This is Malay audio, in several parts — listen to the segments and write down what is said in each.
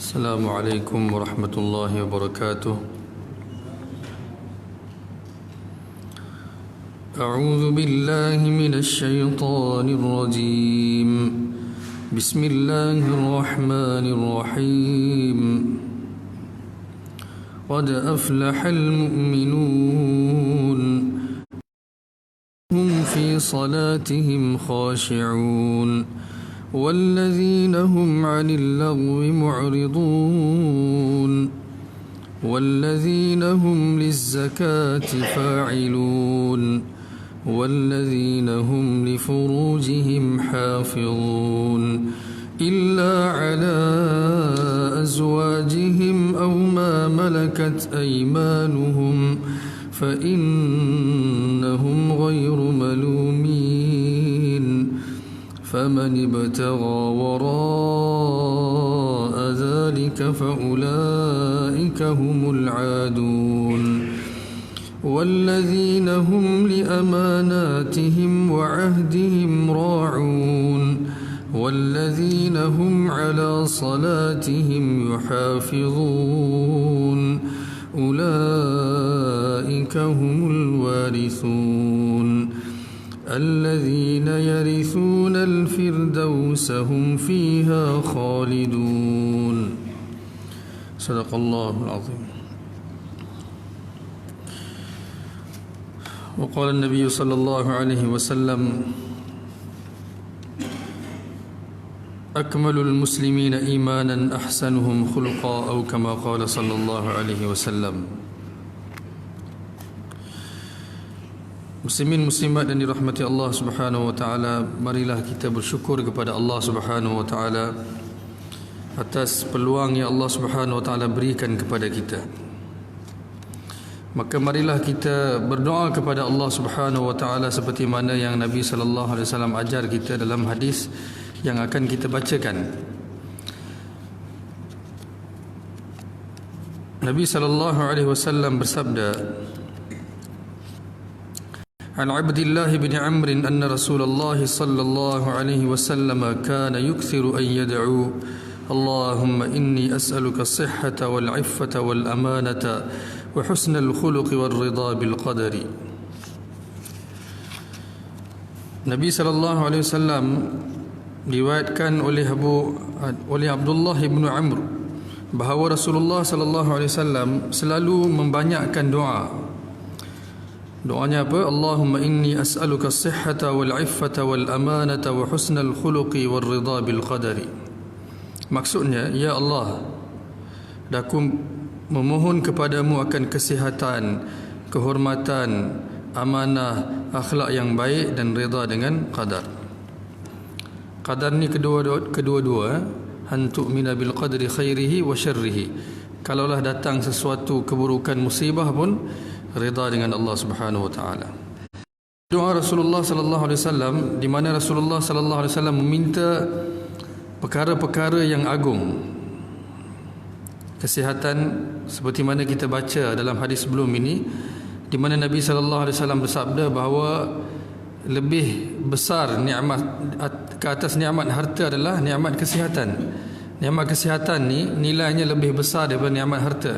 السلام عليكم ورحمة الله وبركاته. أعوذ بالله من الشيطان الرجيم. بسم الله الرحمن الرحيم. قد أفلح المؤمنون هم في صلاتهم خاشعون والذين هم عن اللغو معرضون والذين هم للزكاة فاعلون والذين هم لفروجهم حافظون إلا على أزواجهم أو ما ملكت أيمانهم فإنهم غير ملومين فمن ابتغى وراء ذلك فأولئك هم العادون والذين هم لأماناتهم وعهدهم راعون والذين هم على صلاتهم يحافظون أولئك هم الوارثون الذين يرثون الفردوس هم فيها خالدون. صدق الله العظيم. وقال النبي صلى الله عليه وسلم: أكمل المسلمين إيمانا أحسنهم خلقا، أو كما قال صلى الله عليه وسلم. Muslimin muslimat dan dirahmati Allah Subhanahu wa taala, marilah kita bersyukur kepada Allah Subhanahu wa taala atas peluang yang Allah Subhanahu wa taala berikan kepada kita. Maka marilah kita berdoa kepada Allah Subhanahu wa taala seperti mana yang Nabi sallallahu alaihi wasallam ajar kita dalam hadis yang akan kita bacakan. Nabi sallallahu alaihi wasallam bersabda: عن عبد الله بن عمرو أن رسول الله صلى الله عليه وسلم كان يكثر أن يدعو: اللهم إني أسألك الصحة والعفة والأمانة وحسن الخلق والرضا بالقدر. Nabi sallallahu alaihi wasallam diriwayatkan oleh Abdullah bin Amr bahawa Rasulullah sallallahu alaihi wasallam selalu membanyakkan doa. Doanya apa? Allahumma inni as'aluka as-sihhata wal-'iffata wal-amanata wa husnal khuluqi war-ridha bil qadari. Maksudnya, ya Allah, aku memohon kepadamu akan kesihatan, kehormatan, amanah, akhlak yang baik dan rida dengan qadar. Qadar ni kedua-dua, an tu'mina bil qadri khairihi wa syarrihi. Kalaulah datang sesuatu keburukan, musibah pun rida dengan Allah Subhanahu wa taala. Doa Rasulullah sallallahu alaihi wasallam, di mana Rasulullah sallallahu alaihi wasallam meminta perkara-perkara yang agung. Kesihatan seperti mana kita baca dalam hadis sebelum ini, di mana Nabi sallallahu alaihi wasallam bersabda bahawa lebih besar nikmat ke atas nikmat harta adalah nikmat kesihatan. Nikmat kesihatan ni nilainya lebih besar daripada nikmat harta.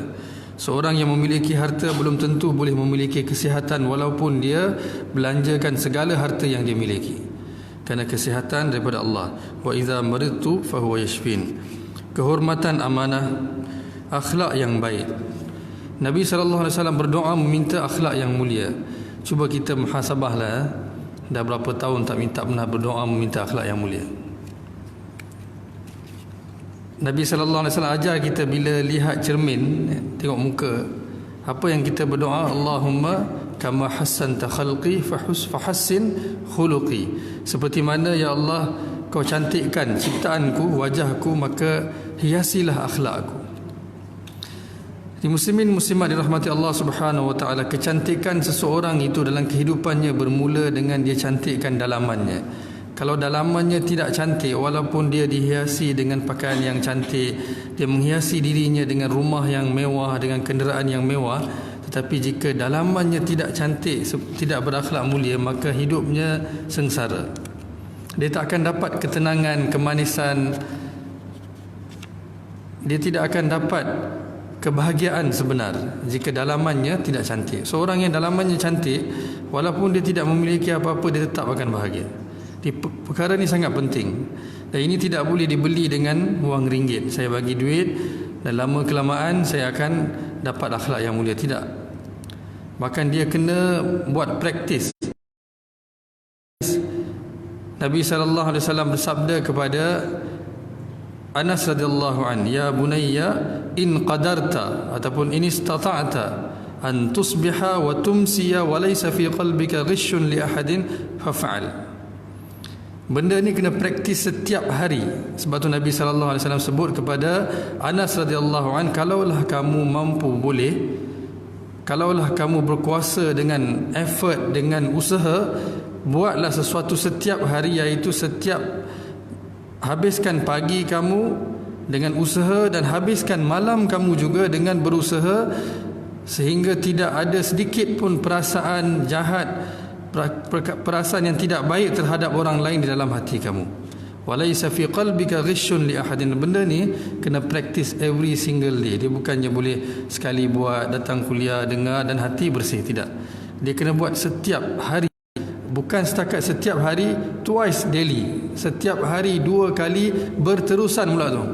Seorang yang memiliki harta belum tentu boleh memiliki kesihatan walaupun dia belanjakan segala harta yang dia miliki. Kerana kesihatan daripada Allah. Wa idza maridtu fahuwa yashfin. Kehormatan, amanah, akhlak yang baik. Nabi sallallahu alaihi wasallam berdoa meminta akhlak yang mulia. Cuba kita muhasabahlah, dah berapa tahun tak pernah berdoa meminta akhlak yang mulia. Nabi sallallahu alaihi wasallam ajar kita bila lihat cermin, tengok muka, apa yang kita berdoa? Allahumma kama hassanta khalqi fahassin khuluqi. Seperti mana ya Allah kau cantikkan ciptaanku, wajahku, maka hiasilah akhlakku. Di muslimin muslimat dirahmati Allah Subhanahu wa taala, kecantikan seseorang itu dalam kehidupannya bermula dengan dia cantikkan dalamannya. Kalau dalamannya tidak cantik, walaupun dia dihiasi dengan pakaian yang cantik, dia menghiasi dirinya dengan rumah yang mewah, dengan kenderaan yang mewah, tetapi jika dalamannya tidak cantik, tidak berakhlak mulia, maka hidupnya sengsara. Dia tak akan dapat ketenangan, kemanisan dia tidak akan dapat kebahagiaan sebenar jika dalamannya tidak cantik. Seorang yang dalamannya cantik, walaupun dia tidak memiliki apa-apa, dia tetap akan bahagia. Perkara ini sangat penting, dan ini tidak boleh dibeli dengan wang ringgit. Saya bagi duit dan lama kelamaan saya akan dapat akhlak yang mulia. Tidak. Bahkan dia kena buat praktis. Nabi SAW bersabda kepada Anas radhiyallahu an, ya bunayya in qadarta ataupun in istata'ta an tusbiha wa tumsiya wa laysa fi qalbika ghishun li ahadin faf'al. Benda ni kena praktis setiap hari. Sebab tu Nabi SAW sebut kepada Anas radhiyallahu an, kalaulah kamu mampu, boleh, kalaulah kamu berkuasa dengan effort, dengan usaha, buatlah sesuatu setiap hari, iaitu setiap habiskan pagi kamu dengan usaha dan habiskan malam kamu juga dengan berusaha, sehingga tidak ada sedikit pun perasaan jahat, perasaan yang tidak baik terhadap orang lain di dalam hati kamu. Walaysa fi qalbika ghishun li ahadin. Benda ni kena practice every single day. Dia bukannya boleh sekali buat, datang kuliah, dengar dan hati bersih. Tidak. Dia kena buat setiap hari. Bukan setakat setiap hari, twice daily. Setiap hari 2 kali berterusan pula tu.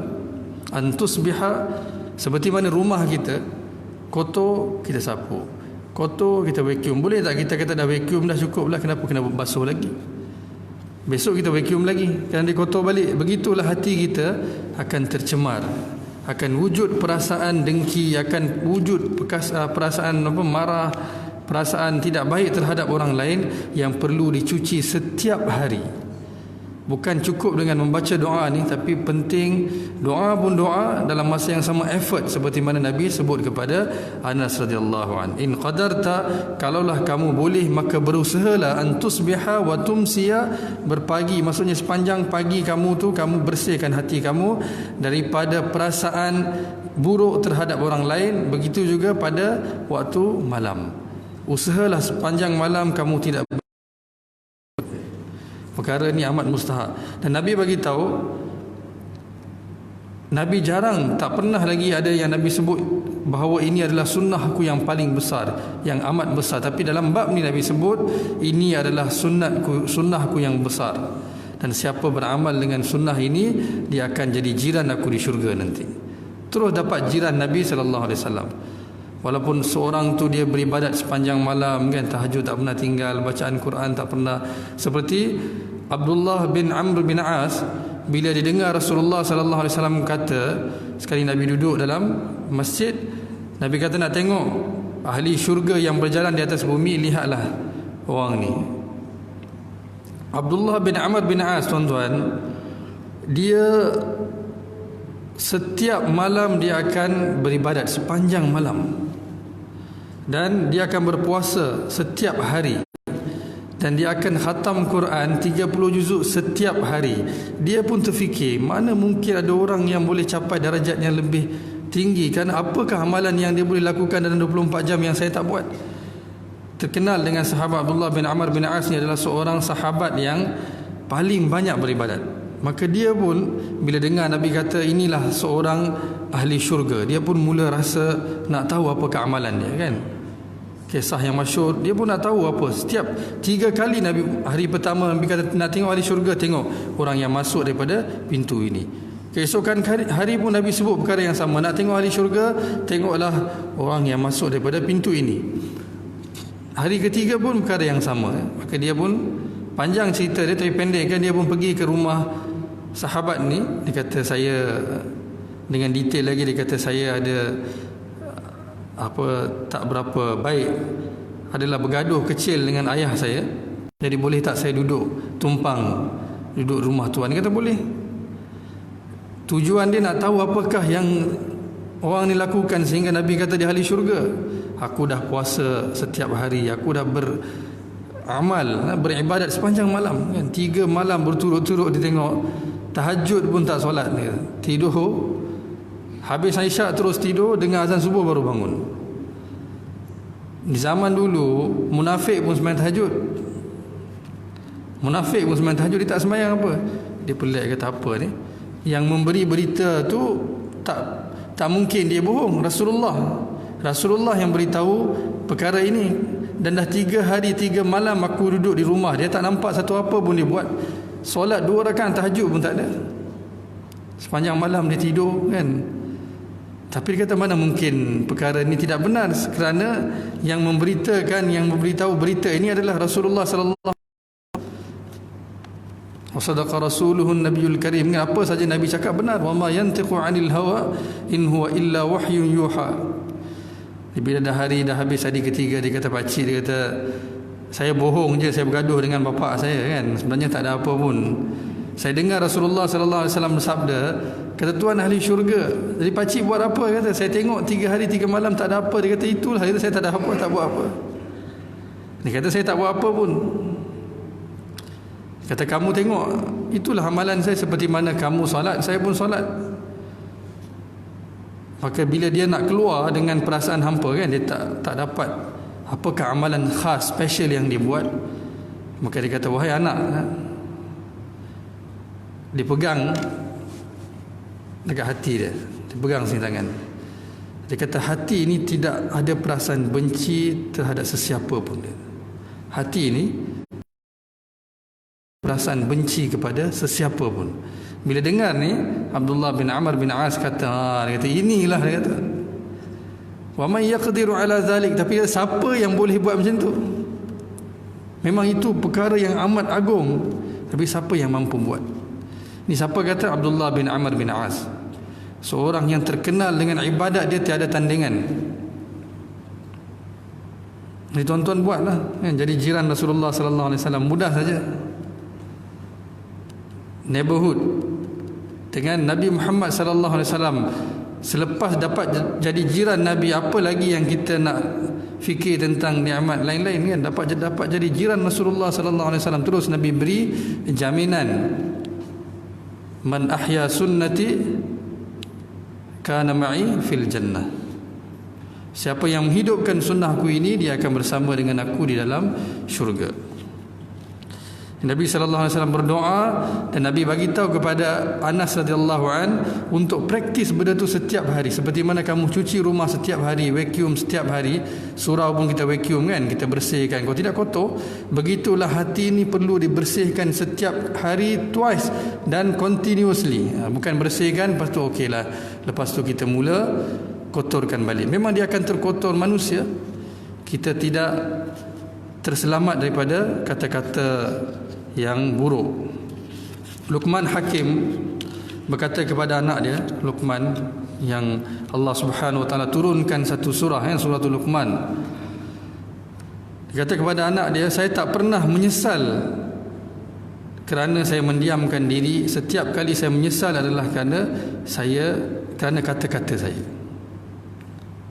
Antusbiha, seperti mana rumah kita kotor, kita sapu. Kotor, kita vacuum. Boleh tak kita kata dah vacuum dah cukup lah, kenapa kena basuh lagi? Besok kita vacuum lagi, kerana dia kotor balik. Begitulah hati kita akan tercemar, akan wujud perasaan dengki, akan wujud perasaan marah, perasaan tidak baik terhadap orang lain, yang perlu dicuci setiap hari. Bukan cukup dengan membaca doa ni, tapi penting doa pun doa dalam masa yang sama effort, seperti mana Nabi sebut kepada Anas radhiyallahu an, in qadarta, kalaulah kamu boleh maka berusahalah, antusbiha wa tumsiya, berpagi, maksudnya sepanjang pagi kamu tu kamu bersihkan hati kamu daripada perasaan buruk terhadap orang lain. Begitu juga pada waktu malam, usahalah sepanjang malam kamu tidak. Perkara ni amat mustahak. Dan Nabi bagi tahu, Nabi jarang, tak pernah lagi ada yang Nabi sebut bahawa ini adalah sunnahku yang paling besar, yang amat besar. Tapi dalam bab ni Nabi sebut ini adalah sunnahku yang besar, dan siapa beramal dengan sunnah ini, dia akan jadi jiran aku di syurga nanti. Terus dapat jiran Nabi SAW. Walaupun seorang tu dia beribadat sepanjang malam, kan, tahajud tak pernah tinggal, bacaan Quran tak pernah. Seperti Abdullah bin Amr bin As, bila didengar Rasulullah SAW kata, sekali Nabi duduk dalam masjid, Nabi kata nak tengok ahli syurga yang berjalan di atas bumi, lihatlah orang ni. Abdullah bin Amr bin As, tuan-tuan, dia setiap malam dia akan beribadat sepanjang malam, dan dia akan berpuasa setiap hari, dan dia akan khatam Quran 30 juzuk setiap hari. Dia pun terfikir, mana mungkin ada orang yang boleh capai darjat yang lebih tinggi, kan? Apakah amalan yang dia boleh lakukan dalam 24 jam yang saya tak buat? Terkenal dengan sahabat Abdullah bin Amr bin As ni adalah seorang sahabat yang paling banyak beribadat. Maka dia pun bila dengar Nabi kata inilah seorang ahli syurga, dia pun mula rasa nak tahu apakah amalan dia, kan? Kisah yang masyhur, dia pun nak tahu apa. Setiap 3 kali Nabi, hari pertama Nabi kata nak tengok ahli syurga, tengok orang yang masuk daripada pintu ini. Keesokan hari pun Nabi sebut perkara yang sama, nak tengok ahli syurga, tengoklah orang yang masuk daripada pintu ini. Hari ketiga pun perkara yang sama. Maka dia pun, panjang cerita dia tapi pendek, kan, dia pun pergi ke rumah sahabat ni. Dia kata, saya, dengan detail lagi, dia kata saya ada tak berapa baik, adalah bergaduh kecil dengan ayah saya, jadi boleh tak saya tumpang duduk rumah tuan? Dia kata boleh. Tujuan dia nak tahu apakah yang orang ni lakukan sehingga Nabi kata dia ahli syurga. Aku dah puasa setiap hari, aku dah beramal, beribadat sepanjang malam, kan? 3 malam berturut-turut dia tengok, tahajud pun tak solat dia. Tidur, habis isyak terus tidur, dengar azan subuh baru bangun. Di zaman dulu munafik pun sembahyang tahajud. Munafik pun sembahyang tahajud, dia tak sembahyang apa. Dia pelik, kata apa ni? Yang memberi berita tu tak mungkin dia bohong. Rasulullah yang beritahu perkara ini. Dan dah 3 hari 3 malam aku duduk di rumah, dia tak nampak satu apa pun dia buat. Solat 2 rakaat tahajud pun tak ada. Sepanjang malam dia tidur kan. Tapi dia kata mana mungkin perkara ini tidak benar, kerana yang memberitakan, yang memberitahu berita ini adalah Rasulullah sallallahu alaihi wasallam. Wa sadaqa rasuluhun nabiyul karim. Apa saja Nabi cakap benar. Wa ma yantiqu 'anil hawa in huwa illa wahyun yuha. Bila dah hari dah habis hari ketiga, dia kata pakcik, dia kata saya bohong je, saya bergaduh dengan bapa saya kan, sebenarnya tak ada apa pun. Saya dengar Rasulullah sallallahu alaihi wasallam bersabda, kata tuan ahli syurga. Jadi pakcik buat apa? Kata saya tengok 3 hari 3 malam tak ada apa. Dia kata itulah, dia kata saya tak ada apa, tak buat apa. Dia kata saya tak buat apa pun. Kata kamu tengok, itulah amalan saya, seperti mana kamu solat, saya pun solat. Maka bila dia nak keluar dengan perasaan hampa kan, dia tak dapat apakah amalan khas special yang dia buat. Maka dia kata wahai anak, dia pegang dekat hati dia pegang sini tangan. Dia kata hati ini tidak ada perasaan benci terhadap sesiapa pun. Hati ini perasaan benci kepada sesiapa pun. Bila dengar ni Abdullah bin Amr bin As kata, dia kata inilah, dia kata wa man yaqdiru ala zalik. Tapi siapa yang boleh buat macam tu? Memang itu perkara yang amat agung, tapi siapa yang mampu buat? Ni siapa kata? Abdullah bin Amr bin As, seorang yang terkenal dengan ibadat dia tiada tandingan. Ni tuan-tuan buatlah kan, jadi jiran Rasulullah sallallahu alaihi wasallam mudah saja. Neighborhood dengan Nabi Muhammad sallallahu alaihi wasallam, selepas dapat jadi jiran Nabi, apa lagi yang kita nak fikir tentang nikmat lain-lain kan? Dapat jadi jiran Rasulullah sallallahu alaihi wasallam. Terus Nabi beri jaminan, man ahya sunnati kana ma'i fil jannah. Siapa yang menghidupkan sunnahku ini, dia akan bersama dengan aku di dalam syurga. Nabi sallallahu alaihi wasallam berdoa, dan Nabi bagi tahu kepada Anas radhiyallahu an untuk praktis benda tu setiap hari. Seperti mana kamu cuci rumah setiap hari, vacuum setiap hari, surau pun kita vacuum kan, kita bersihkan, kalau tidak kotor. Begitulah hati ini perlu dibersihkan setiap hari, twice dan continuously. Bukan bersihkan lepas tu okeylah, lepas tu kita mula kotorkan balik. Memang dia akan terkotor manusia. Kita tidak terselamat daripada kata-kata yang buruk. Luqman Hakim berkata kepada anak dia, Luqman, yang Allah Subhanahu wa taala turunkan satu surah, suratul Luqman. Dia kata kepada anak dia, saya tak pernah menyesal kerana saya mendiamkan diri. Setiap kali saya menyesal adalah kerana kata-kata saya.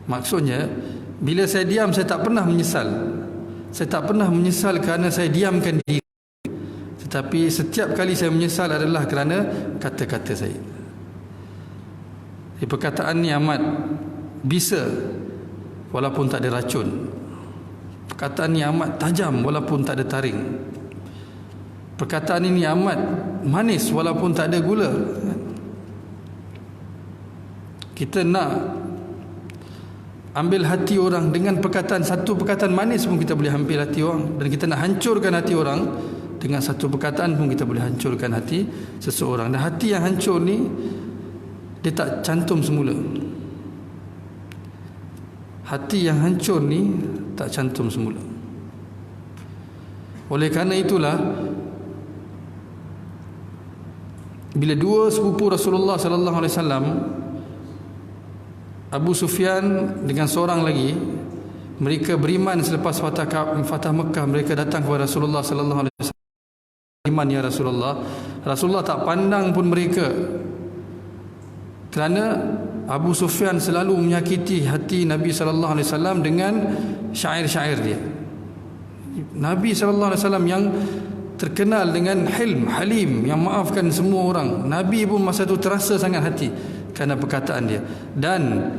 Maksudnya bila saya diam, saya tak pernah menyesal. Saya tak pernah menyesal kerana saya diamkan diri. Tetapi setiap kali saya menyesal adalah kerana kata-kata saya. Perkataan ni amat bisa walaupun tak ada racun. Perkataan ni amat tajam walaupun tak ada taring. Perkataan ini amat manis walaupun tak ada gula. Kita nak ambil hati orang dengan perkataan, satu perkataan manis pun kita boleh ambil hati orang. Dan kita nak hancurkan hati orang dengan satu perkataan pun kita boleh hancurkan hati seseorang. Dan hati yang hancur ni, dia tak cantum semula. Hati yang hancur ni tak cantum semula. Oleh kerana itulah, bila dua sepupu Rasulullah sallallahu alaihi wasallam, Abu Sufyan dengan seorang lagi, mereka beriman selepas Fatah Mekah. Mereka datang kepada Rasulullah sallallahu alaihi wasallam, iman ya Rasulullah. Rasulullah tak pandang pun mereka, kerana Abu Sufyan selalu menyakiti hati Nabi sallallahu alaihi wasallam dengan syair-syair dia. Nabi sallallahu alaihi wasallam yang terkenal dengan halim, yang maafkan semua orang. Nabi pun masa itu terasa sangat hati kerana perkataan dia. Dan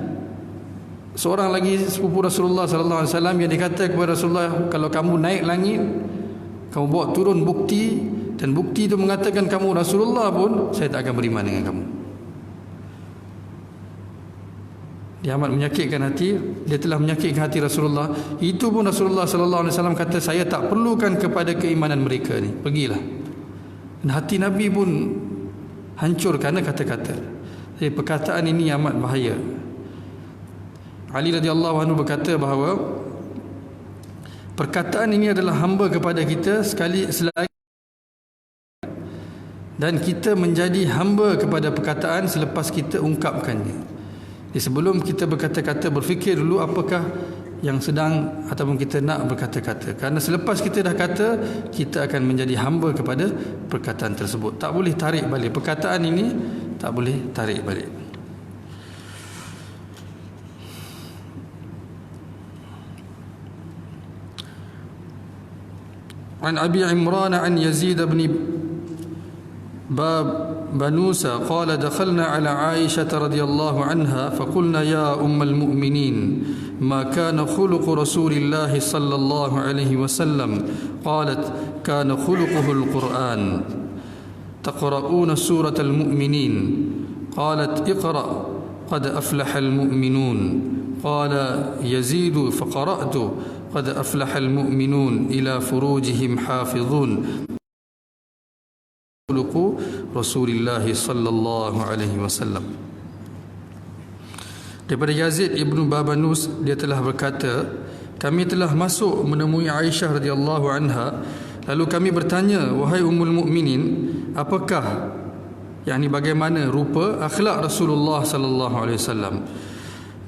seorang lagi sepupu Rasulullah sallallahu alaihi wasallam yang dikata kepada Rasulullah, kalau kamu naik langit, kamu bawa turun bukti, dan bukti itu mengatakan kamu Rasulullah pun, saya tak akan beriman dengan kamu. Dia amat menyakitkan hati. Dia telah menyakitkan hati Rasulullah. Itu pun Rasulullah sallallahu alaihi wasallam kata, saya tak perlukan kepada keimanan mereka ni, pergilah. Dan hati Nabi pun hancur kerana kata-kata. Jadi perkataan ini amat bahaya. Ali radhiyallahu anhu berkata bahawa perkataan ini adalah hamba kepada kita selagi dan kita menjadi hamba kepada perkataan selepas kita ungkapkannya. Jadi sebelum kita berkata-kata, berfikir dulu apakah yang sedang ataupun kita nak berkata-kata. Kerana selepas kita dah kata, kita akan menjadi hamba kepada perkataan tersebut. Tak boleh tarik balik. Perkataan ini tak boleh tarik balik. An Abi Imran an Yazid bin بنوسة قال دخلنا على عائشة رضي الله عنها فقلنا يا أم المؤمنين ما كان خلق رسول الله صلى الله عليه وسلم قالت كان خلقه القرآن تقرؤون سورة المؤمنين قالت اقرأ قد أفلح المؤمنون قال يزيد فقرأت قد أفلح المؤمنون إلى فروجهم حافظون Rasulullah sallallahu alaihi wasallam. Daripada Yazid ibnu Babanus, dia telah berkata, kami telah masuk menemui Aisyah radhiyallahu anha, lalu kami bertanya, wahai ummul mukminin, apakah bagaimana rupa akhlak Rasulullah sallallahu alaihi wasallam?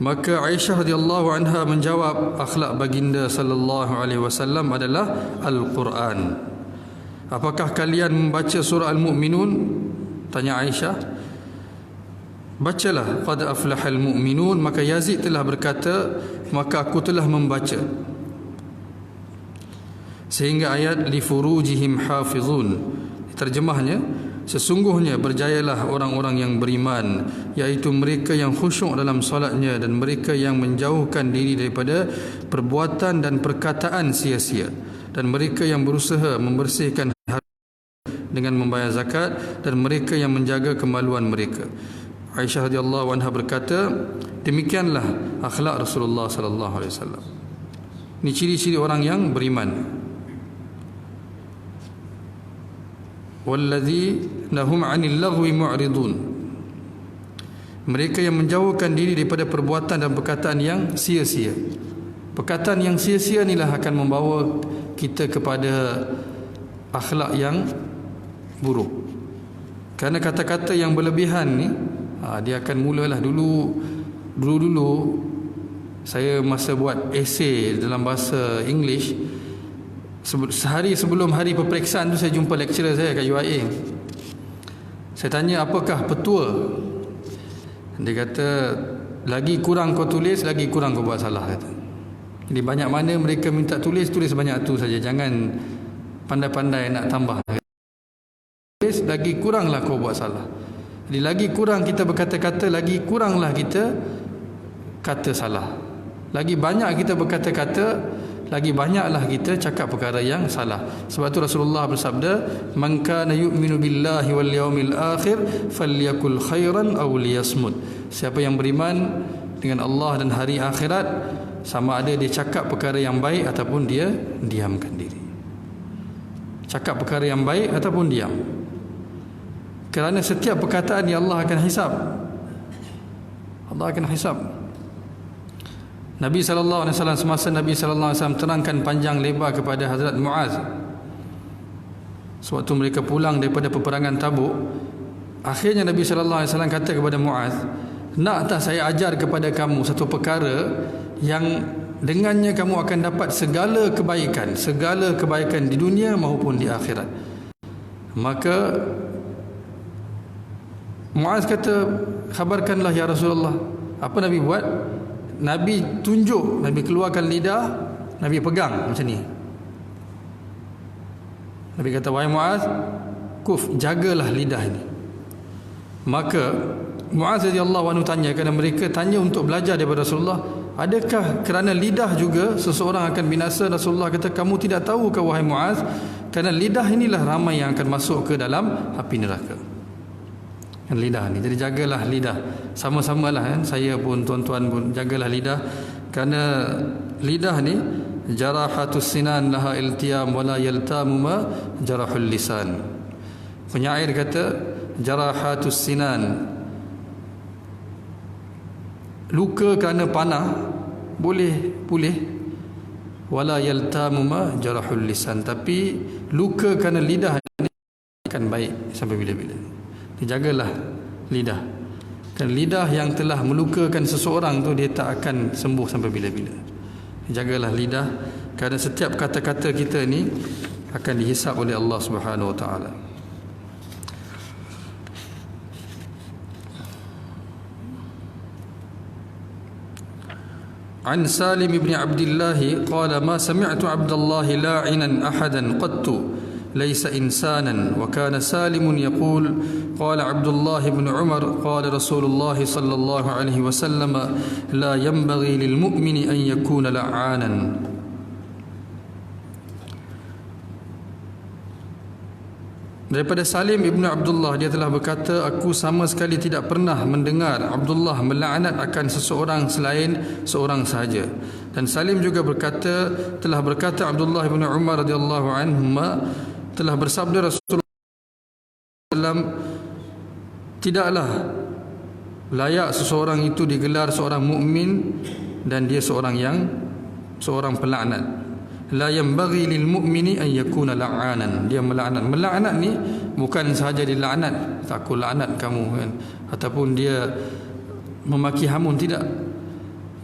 Maka Aisyah radhiyallahu anha menjawab, akhlak baginda sallallahu alaihi wasallam adalah Al-Quran. Apakah kalian membaca surah Al-Mu'minun? Tanya Aisyah. Bacalah, qad aflahal mu'minun. Maka Yazid telah berkata, maka aku telah membaca sehingga ayat li furujihim hafizun. Terjemahnya, sesungguhnya berjayalah orang-orang yang beriman, iaitu mereka yang khusyuk dalam solatnya dan mereka yang menjauhkan diri daripada perbuatan dan perkataan sia-sia, dan mereka yang berusaha membersihkan dengan membayar zakat, dan mereka yang menjaga kemaluan mereka. Aisyah radhiyallahu anha berkata, demikianlah akhlak Rasulullah sallallahu alaihi wasallam. Ini ciri-ciri orang yang beriman. Walladzina hum 'anil lagwi mu'ridun. Mereka yang menjauhkan diri daripada perbuatan dan perkataan yang sia-sia. Perkataan yang sia-sia inilah akan membawa kita kepada akhlak yang buruk. Kerana kata-kata yang berlebihan ni, dia akan mulalah dulu saya masa buat esei dalam bahasa English, sehari sebelum hari peperiksaan tu saya jumpa lecturer saya kat UIA. Saya tanya, apakah petua? Dia kata, lagi kurang kau tulis, lagi kurang kau buat salah, kata. Jadi banyak mana mereka minta tulis banyak tu saja, jangan pandai-pandai nak tambah. Tulis, lagi kuranglah kau buat salah. Jadi lagi kurang kita berkata-kata, lagi kuranglah kita kata salah. Lagi banyak kita berkata-kata, lagi banyaklah kita cakap perkara yang salah. Sebab tu Rasulullah bersabda, man kana yu'minu billahi wal yawmil akhir falyakul khairan aw liyasmut. Siapa yang beriman dengan Allah dan hari akhirat, sama ada dia cakap perkara yang baik ataupun dia diamkan diri. Cakap perkara yang baik ataupun diam. Kerana setiap perkataan yang Allah akan hisab. Allah akan hisab. Nabi SAW, semasa Nabi SAW terangkan panjang lebar kepada Hazrat Muaz, sewaktu mereka pulang daripada peperangan Tabuk, akhirnya Nabi SAW kata kepada Muaz, nak tak saya ajar kepada kamu satu perkara yang dengannya kamu akan dapat segala kebaikan di dunia maupun di akhirat. Maka Muaz kata, khabarkanlah ya Rasulullah. Apa Nabi buat? Nabi tunjuk, Nabi keluarkan lidah, Nabi pegang macam ni. Nabi kata, wahai Muaz, jagalah lidah ini. Maka Muaz radhiyallahu anhu tanya, kerana mereka tanya untuk belajar daripada Rasulullah, adakah kerana lidah juga seseorang akan binasa? Rasulullah kata, kamu tidak tahu ke wahai Muaz, kerana lidah inilah ramai yang akan masuk ke dalam api neraka. lidah ni. Jadi jagalah lidah. Sama-samalah kan, saya pun, tuan-tuan pun, jagalah lidah. Kerana lidah ni jarahatus sinan laha iltiyam wala yaltamu ma jarahul lisan. Penyair kata jarahatus sinan, luka kerana panah boleh pulih, wala yaltamu ma jarahul lisan, tapi luka kerana lidah ni akan baik sampai bila-bila. Jagalah lidah. Dan lidah yang telah melukakan seseorang tu, dia tak akan sembuh sampai bila-bila. Jagalah lidah, kerana setiap kata-kata kita ni akan dihisap oleh Allah Subhanahu Wa Taala. An Salim ibn Abdullah qala ma sami'tu Abdullah la'inan ahadan qattu ليس إنسانا وكان سالم يقول قال عبد الله بن عمر قال رسول الله صلى الله عليه وسلم لا ينبغي للمؤمن أن يكون لعانا. Daripada Salim ibn Abdullah, dia telah berkata, aku sama sekali tidak pernah mendengar Abdullah melaknat akan seseorang selain seorang sahaja. Dan Salim juga berkata, telah berkata Abdullah ibn Umar radhiyallahu anhuma, telah bersabda Rasulullah SAW, tidaklah layak seseorang itu digelar seorang mukmin dan dia seorang pelaknat. La yanbaghi lil mu'mini an yakuna la'anan. Dia melaknat. Melaknat ni bukan sahaja dilaknat, aku laknat kamu kan, ataupun dia memaki hamun, tidak.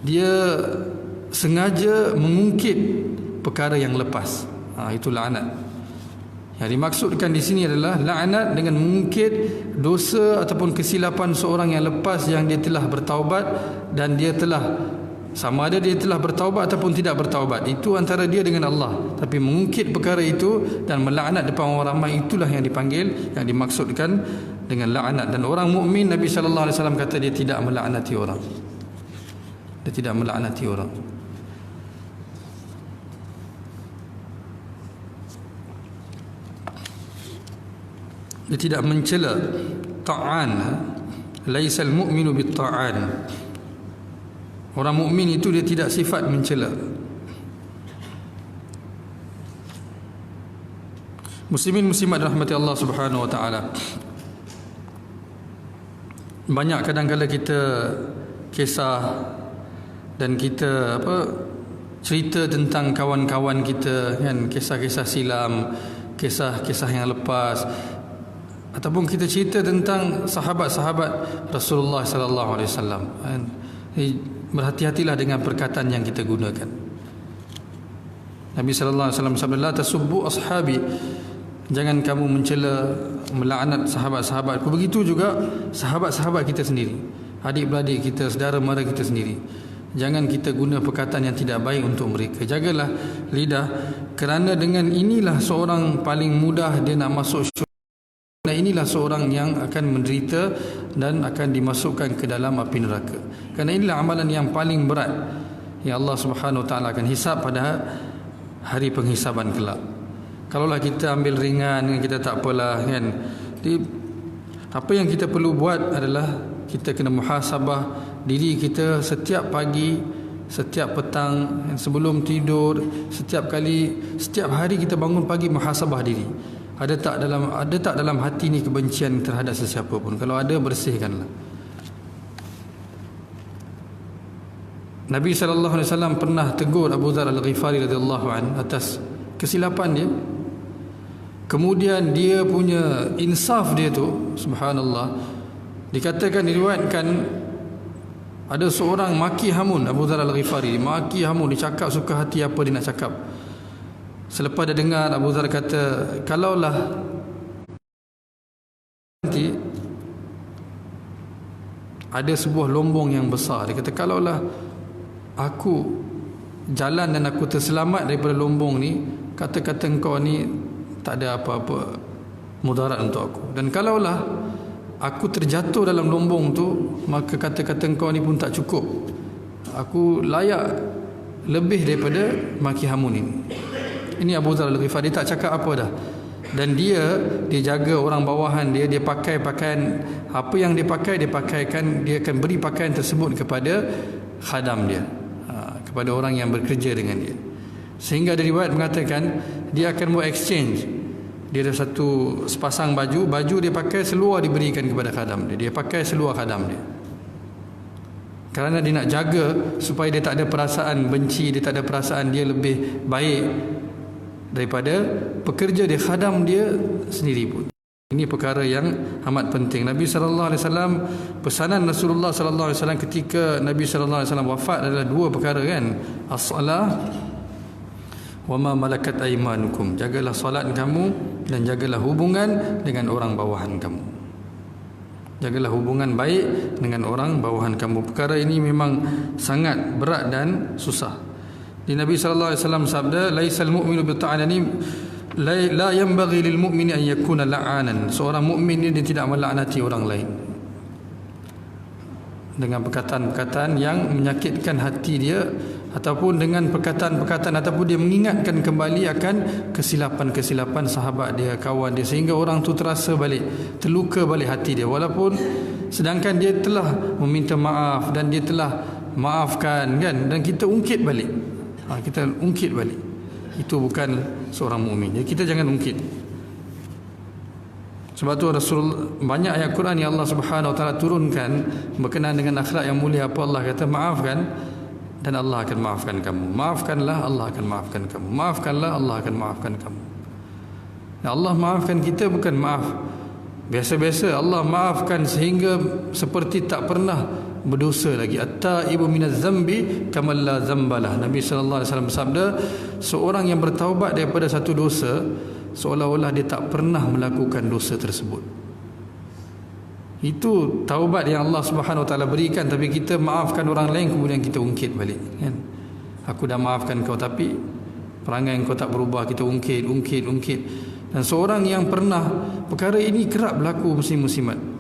Dia sengaja mengungkit perkara yang lepas. Itu laknat. Yang dimaksudkan di sini adalah laknat dengan mengungkit dosa ataupun kesilapan seorang yang lepas, yang dia telah bertaubat dan dia telah, sama ada dia telah bertaubat ataupun tidak bertaubat, itu antara dia dengan Allah. Tapi mengungkit perkara itu dan melaknat depan orang ramai, itulah yang dipanggil, yang dimaksudkan dengan laknat. Dan orang mukmin, Nabi sallallahu alaihi wasallam kata, dia tidak melaknati orang. Dia tidak melaknati orang. Dia tidak mencela. Ta'an, laisal mu'minu bit-ta'an. Orang mukmin itu dia tidak sifat mencela. Muslimin muslimat rahmati Allah Subhanahu Wa Taala. Banyak kadang-kala kita kisah dan kita cerita tentang kawan-kawan kita kan, kisah-kisah silam, kisah-kisah yang lepas, ataupun kita cerita tentang sahabat-sahabat Rasulullah sallallahu alaihi wasallam. Berhati-hatilah dengan perkataan yang kita gunakan. Nabi sallallahu alaihi wasallam sabda, la tasubbu ashabi, jangan kamu mencela, melaknat sahabat-sahabatku. Begitu juga sahabat-sahabat kita sendiri, adik-beradik kita, saudara mara kita sendiri. Jangan kita guna perkataan yang tidak baik untuk mereka. Jagalah lidah, kerana dengan inilah seorang paling mudah dia nak masuk syurga. Dan inilah seorang yang akan menderita dan akan dimasukkan ke dalam api neraka. Kerana inilah amalan yang paling berat yang Allah Subhanahu Wa Taala akan hisap pada hari penghisaban kelak. Kalaulah kita ambil ringan, kita tak apalah kan. Jadi, apa yang kita perlu buat adalah kita kena muhasabah diri kita setiap pagi, setiap petang, sebelum tidur, setiap hari kita bangun pagi, muhasabah diri. Ada tak dalam hati ni kebencian terhadap sesiapa pun? Kalau ada, bersihkanlah. Nabi sallallahu alaihi wasallam pernah tegur Abu Dzar Al-Ghifari radhiyallahu an atas kesilapan dia. Kemudian dia punya insaf dia tu, subhanallah, dikatakan, diriwayatkan ada seorang maki hamun Abu Dzar Al-Ghifari, maki hamun, dia cakap suka hati apa dia nak cakap. Selepas dia dengar, Abu Dzar kata, kalaulah nanti ada sebuah lombong yang besar, dia kata, kalaulah aku jalan dan aku terselamat daripada lombong ni, kata-kata engkau ni tak ada apa-apa mudarat untuk aku. Dan kalaulah aku terjatuh dalam lombong tu, maka kata-kata engkau ni pun tak cukup. Aku layak lebih daripada maki hamun ini. Ini Abu Dzar Al-Ghifari, tak cakap apa dah. dan dia jaga orang bawahan dia, dia pakai pakaian apa yang dia pakaikan, dia akan beri pakaian tersebut kepada khadam dia, kepada orang yang bekerja dengan dia. Sehingga ada riwayat mengatakan dia akan buat exchange. Dia ada sepasang baju dia pakai seluar diberikan kepada khadam dia, dia pakai seluar khadam dia. Kerana dia nak jaga supaya dia tak ada perasaan benci, dia tak ada perasaan dia lebih baik daripada pekerja dia, khadam dia sendiri pun. Ini perkara yang amat penting. Nabi sallallahu alaihi wasallam, pesanan Rasulullah sallallahu alaihi wasallam ketika Nabi sallallahu alaihi wasallam wafat adalah dua perkara kan. As-salah wa ma malakat aymanukum. Jagalah solat kamu dan jagalah hubungan dengan orang bawahan kamu. Jagalah hubungan baik dengan orang bawahan kamu. Perkara ini memang sangat berat dan susah. Di Nabi sallallahu alaihi wasallam sabda, laisal mu'minu bita'anani la yanbaghi lil mu'mini an yakuna la'anan. Seorang mukmin ini dia tidak melaknati orang lain dengan perkataan-perkataan yang menyakitkan hati dia, ataupun dengan perkataan-perkataan, ataupun dia mengingatkan kembali akan kesilapan-kesilapan sahabat dia, kawan dia, sehingga orang tu terasa balik, terluka balik hati dia, walaupun sedangkan dia telah meminta maaf dan dia telah maafkan kan, dan kita ungkit balik. Kita ungkit balik. Itu bukan seorang mukmin. Jadi kita jangan ungkit. Sebab tu banyak ayat Quran yang Allah Subhanahu Wa Taala turunkan berkenaan dengan akhlak yang mulia. Apa Allah kata? Maafkan dan Allah akan maafkan kamu. Maafkanlah, Allah akan maafkan kamu. Maafkanlah, Allah akan maafkan kamu. Dan Allah maafkan kita bukan maaf biasa-biasa. Allah maafkan sehingga seperti tak pernah berdosa lagi. At-taibu minaz zambi kamal la zambalah. Nabi sallallahu alaihi wasallam bersabda, seorang yang bertaubat daripada satu dosa seolah-olah dia tak pernah melakukan dosa tersebut. Itu taubat yang Allah Subhanahu Wa Taala berikan. Tapi kita maafkan orang lain, kemudian kita ungkit balik kan? Aku dah maafkan kau tapi perangai kau tak berubah. Kita ungkit. Dan seorang yang pernah, perkara ini kerap berlaku musim-musimat.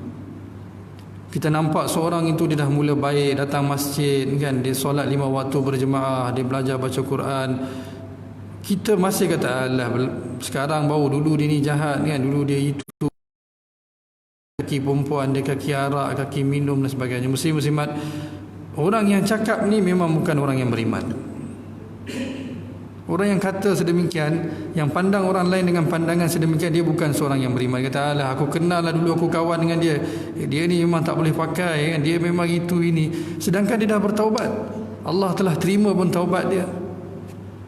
Kita nampak seorang itu dia dah mula baik, datang masjid kan, dia solat 5 waktu berjemaah, dia belajar baca Quran. Kita masih kata alah, sekarang baru, dulu dia ni jahat kan, dulu dia itu kaki perempuan, dia kaki arak, kaki minum dan sebagainya. Muslim-muslimat, orang yang cakap ni memang bukan orang yang beriman. Orang yang kata sedemikian, yang pandang orang lain dengan pandangan sedemikian, dia bukan seorang yang beriman. Dia kata alah, aku kenal lah dulu, aku kawan dengan dia, dia ni memang tak boleh pakai kan, dia memang itu ini. Sedangkan dia dah bertaubat, Allah telah terima pun taubat dia.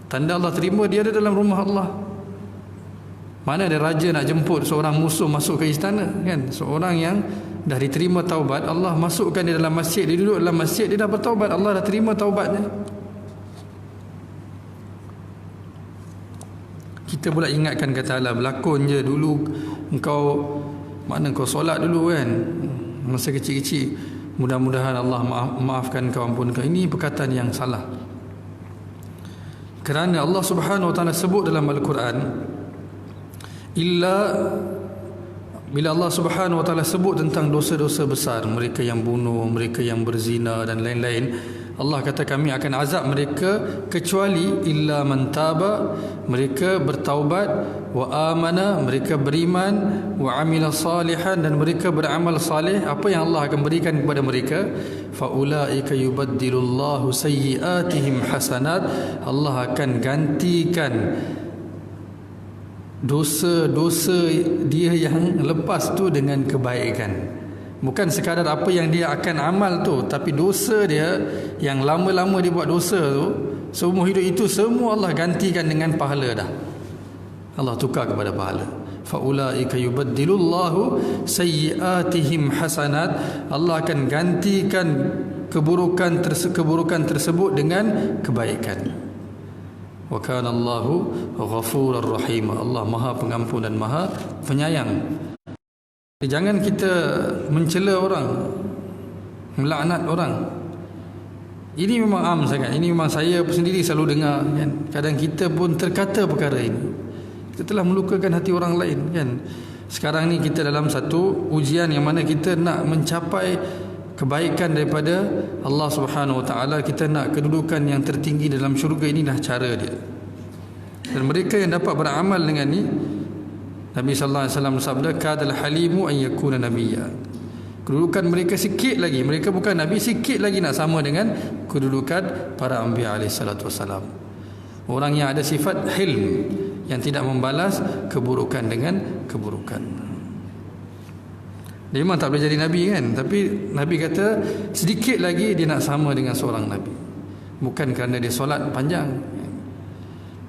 Tanda Allah terima, dia ada dalam rumah Allah. Mana ada raja nak jemput seorang musuh masuk ke istana kan? Seorang yang dah diterima taubat, Allah masukkan dia dalam masjid, dia duduk dalam masjid, dia dah bertaubat, Allah dah terima taubatnya. Kita pula ingatkan, kata Allah, berlakon je dulu engkau, mana kau solat dulu kan, masa kecil-kecil, mudah-mudahan Allah maafkan kau, ampunkan. Ini perkataan yang salah. Kerana Allah Subhanahu Wa Taala sebut dalam Al-Quran, bila Allah Subhanahu Wa Taala sebut tentang dosa-dosa besar, mereka yang bunuh, mereka yang berzina dan lain-lain, Allah kata kami akan azab mereka kecuali illa man taba, mereka bertaubat, wa amana, mereka beriman, wa amila salihan, dan mereka beramal salih. Apa yang Allah akan berikan kepada mereka? Fa ulaika yubaddilullahu sayyiatihim hasanat. Allah akan gantikan dosa-dosa dia yang lepas tu dengan kebaikan. Bukan sekadar apa yang dia akan amal tu, tapi dosa dia yang lama-lama dia buat dosa tu, seumur hidup itu semua Allah gantikan dengan pahala dah. Allah tukar kepada pahala. Fa ulaika yubaddilullahu sayyiatihim hasanat. Allah akan gantikan keburukan tersebut dengan kebaikan. Wa kana Allahu ghafurur rahim. Allah Maha Pengampun dan Maha Penyayang. Jangan kita mencela orang, melaknat orang. Ini memang am sangat. Ini memang saya sendiri selalu dengar kan. Kadang kita pun terkata perkara ini. Kita telah melukakan hati orang lain kan. Sekarang ni kita dalam satu ujian yang mana kita nak mencapai kebaikan daripada Allah Subhanahu Wa Taala. Kita nak kedudukan yang tertinggi dalam syurga. Inilah cara dia. Dan mereka yang dapat beramal dengan ni, Nabi sallallahu alaihi wasallam bersabda, kadal halimu an yakuna nabiyya. Kedudukan mereka sikit lagi, mereka bukan nabi, sikit lagi nak sama dengan kedudukan para anbiya alaihi salatu wasalam. Orang yang ada sifat hilm, yang tidak membalas keburukan dengan keburukan. Dia memang tak boleh jadi nabi kan, tapi Nabi kata sedikit lagi dia nak sama dengan seorang nabi. Bukan kerana dia solat panjang,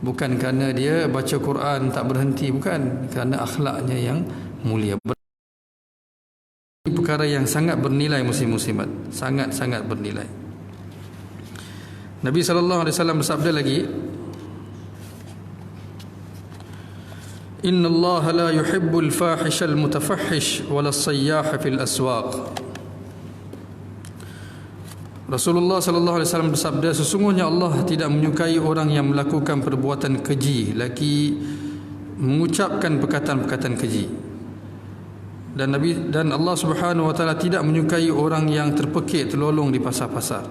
bukan kerana dia baca Quran tak berhenti, bukan, kerana akhlaknya yang mulia. Perkara yang sangat bernilai muslim-muslimat, sangat-sangat bernilai. Nabi SAW bersabda lagi, Inna Allah la yuhibbul fahishal mutafahish wala sayyaha fil aswaq. Rasulullah sallallahu alaihi wasallam bersabda, sesungguhnya Allah tidak menyukai orang yang melakukan perbuatan keji, lagi mengucapkan perkataan-perkataan keji. Dan Allah Subhanahu wa taala tidak menyukai orang yang terpekik terlolong di pasar-pasar,